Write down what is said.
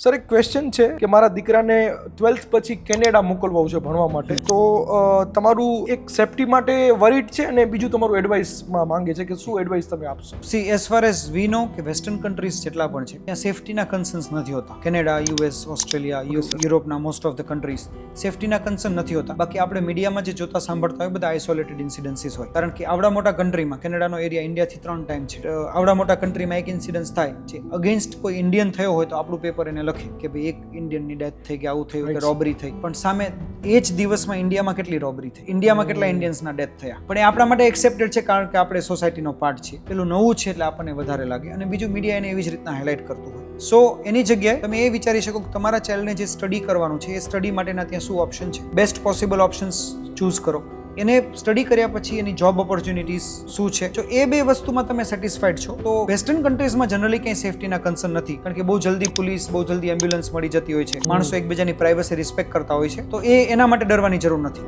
Sir એક question છે કે મારા દીકરાને 12th પછી કેનેડા મોકલવું છે ભણવા માટે, તો તમારું એક સેફટી માટે વરીડ છે અને બીજું તમારું એડવાઇસમાં માંગે છે કે શું એડવાઇસ તમે આપશો? See as far as we know કે વેસ્ટર્ન કન્ટ્રીઝ જેટલા પણ છે ત્યાં સેફટીના કન્સર્ન્સ નથી હોતા. કેનેડા, યુએસ, ઓસ્ટ્રેલિયા, યુરોપના મોસ્ટ ઓફ ધ કન્ટ્રીઝ સેફટીના કન્સર્ન નથી હોતા. બાકી આપણે મીડિયામાં જે જોતા સાંભળતા હોય બધા આઇસોલેટેડ ઇન્સિડન્સીસ હોય, કારણ કે આવડા મોટા કન્ટ્રીમાં કેનેડાનો એરિયા ઇન્ડિયાથી 3 ટાઈમ છે. આવડા મોટા કન્ટ્રીમાં એક ઇન્સિડન્સ થાય જે અગેન્સ્ટ કોઈ ઇન્ડિયન થયો હોય તો આપણું પેપર એને લખે કે ભાઈ એક ઇન્ડિયનની ડેથ થઈ કે આવું થયું કે રોબરી થઈ, પણ સામે એ જ દિવસમાં ઇન્ડિયામાં કેટલી રોબરી થઈ, ઇન્ડિયામાં કેટલા ઇન્ડિયન્સના ડેથ થયા. પણ એ આપણા માટે એક્સેપ્ટેડ છે કારણ કે આપણે સોસાયટીનો પાર્ટ છીએ. પેલું નવું છે એટલે આપણને વધારે લાગે, અને બીજું મીડિયા એને એવી જ રીતના હાઇલાઇટ કરતું હોય. સો એની જગ્યાએ તમે એ વિચારી શકો કે તમારા ચાઇલ્ડને જે સ્ટડી કરવાનું છે એ સ્ટડી માટેના ત્યાં શું ઓપ્શન છે. બેસ્ટ પોસિબલ ઓપ્શન્સ ચૂઝ કરો. એને સ્ટડી કર્યા પછી એની જોબ ઓપોર્ચ્યુનિટીઝ શું છે. જો એ બે વસ્તુમાં તમે સેટિસ્ફાઈડ છો તો વેસ્ટર્ન કન્ટ્રીઝમાં જનરલી કંઈ સેફટીના કન્સર્ન નથી, કારણ કે બહુ જલ્દી પોલીસ, બહુ જલ્દી એમ્બ્યુલન્સ મળી જતી હોય છે. માણસો એકબીજાની પ્રાઇવસી રિસ્પેક્ટ કરતા હોય છે, તો એના માટે ડરવાની જરૂર નથી.